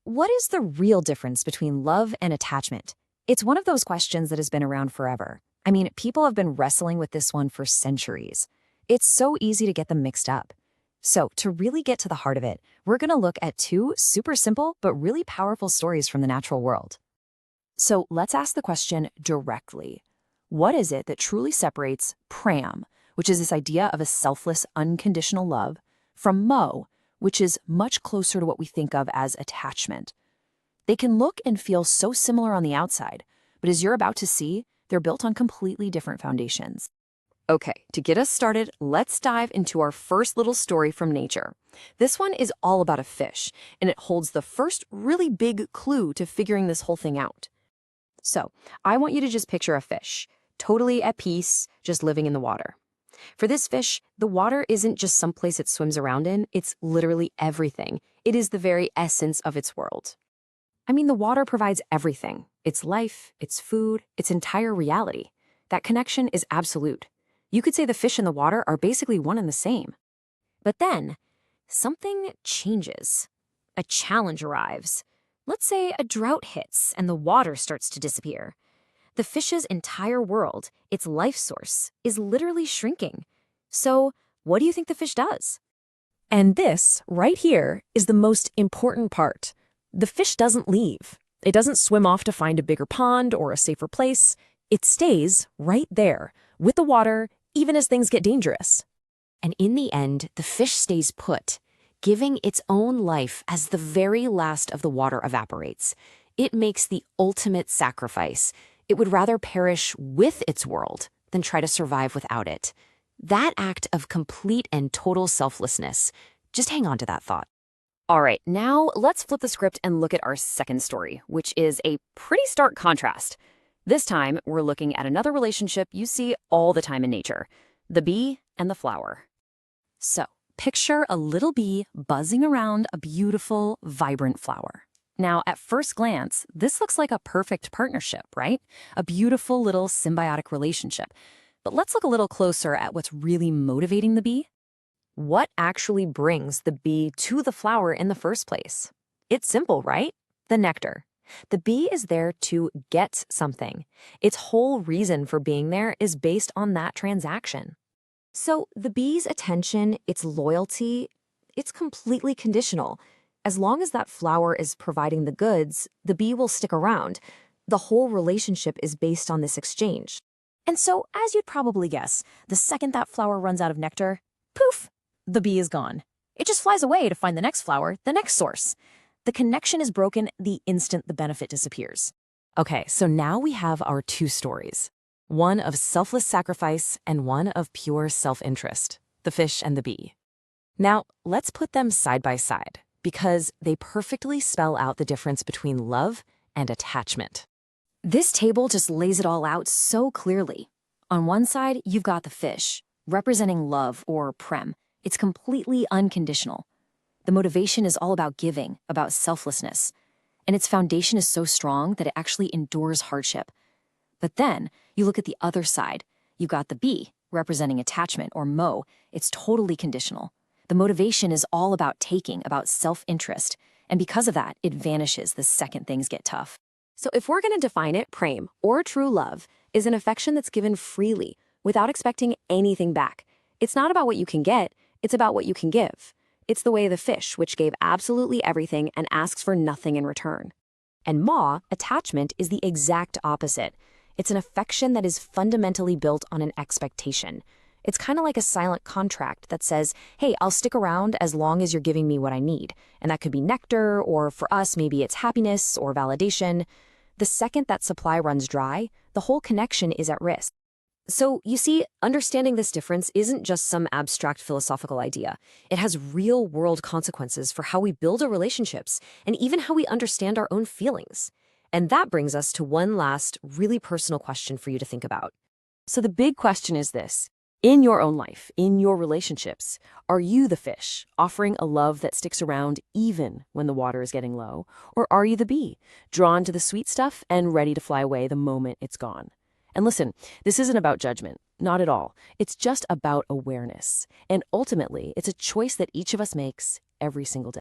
What is the real difference between love and attachment? It's one of those questions that has been around forever. I mean, people have been wrestling with this one for centuries. It's so easy to get them mixed up. So, to really get to the heart of it, we're going to look at two super simple but really powerful stories from the natural world. So, let's ask the question directly. What is it that truly separates pram, which is this idea of a selfless, unconditional love, from mo, which is much closer to what we think of as attachment? They can look and feel so similar on the outside, but as you're about to see, they're built on completely different foundations. Okay, to get us started, let's dive into our first little story from nature. This one is all about a fish, and it holds the first really big clue to figuring this whole thing out. So, I want you to just picture a fish, totally at peace, just living in the water. For this fish, the water isn't just some place it swims around in, it's literally everything. It is the very essence of its world. I mean, the water provides everything. Its life, its food, its entire reality. That connection is absolute. You could say the fish and the water are basically one and the same. But then, something changes. A challenge arrives. Let's say a drought hits and the water starts to disappear. The fish's entire world, its life source, is literally shrinking. So, what do you think the fish does? And this, right here, is the most important part. The fish doesn't leave. It doesn't swim off to find a bigger pond or a safer place. It stays right there, with the water, even as things get dangerous. And in the end, the fish stays put, giving its own life as the very last of the water evaporates. It makes the ultimate sacrifice. It would rather perish with its world than try to survive without it. That act of complete and total selflessness. Just hang on to that thought. All right, now let's flip the script and look at our second story, which is a pretty stark contrast. This time, we're looking at another relationship you see all the time in nature, the bee and the flower. So, picture a little bee buzzing around a beautiful, vibrant flower. Now, at first glance, this looks like a perfect partnership, right? A beautiful little symbiotic relationship. But let's look a little closer at what's really motivating the bee. What actually brings the bee to the flower in the first place? It's simple, right? The nectar. The bee is there to get something. Its whole reason for being there is based on that transaction. So the bee's attention, its loyalty, it's completely conditional. As long as that flower is providing the goods, the bee will stick around. The whole relationship is based on this exchange. And so, as you'd probably guess, the second that flower runs out of nectar, poof, the bee is gone. It just flies away to find the next flower, the next source. The connection is broken the instant the benefit disappears. Okay, so now we have our two stories. One of selfless sacrifice and one of pure self-interest, the fish and the bee. Now, let's put them side by side, because they perfectly spell out the difference between love and attachment. This table just lays it all out so clearly. On one side, you've got the fish, representing love or prem. It's completely unconditional. The motivation is all about giving, about selflessness. And its foundation is so strong that it actually endures hardship. But then, you look at the other side. You've got the bee, representing attachment or mo. It's totally conditional. The motivation is all about taking, about self-interest. And because of that, it vanishes the second things get tough. So if we're going to define it, prem, or true love, is an affection that's given freely, without expecting anything back. It's not about what you can get, it's about what you can give. It's the way of the fish, which gave absolutely everything and asks for nothing in return. And ma, attachment, is the exact opposite. It's an affection that is fundamentally built on an expectation. It's kind of like a silent contract that says, hey, I'll stick around as long as you're giving me what I need. And that could be nectar, or for us, maybe it's happiness or validation. The second that supply runs dry, the whole connection is at risk. So, you see, understanding this difference isn't just some abstract philosophical idea. It has real-world consequences for how we build our relationships and even how we understand our own feelings. And that brings us to one last, really personal question for you to think about. So the big question is this. In your own life, in your relationships, are you the fish, offering a love that sticks around even when the water is getting low? Or are you the bee, drawn to the sweet stuff and ready to fly away the moment it's gone? And listen, this isn't about judgment, not at all. It's just about awareness. And ultimately, it's a choice that each of us makes every single day.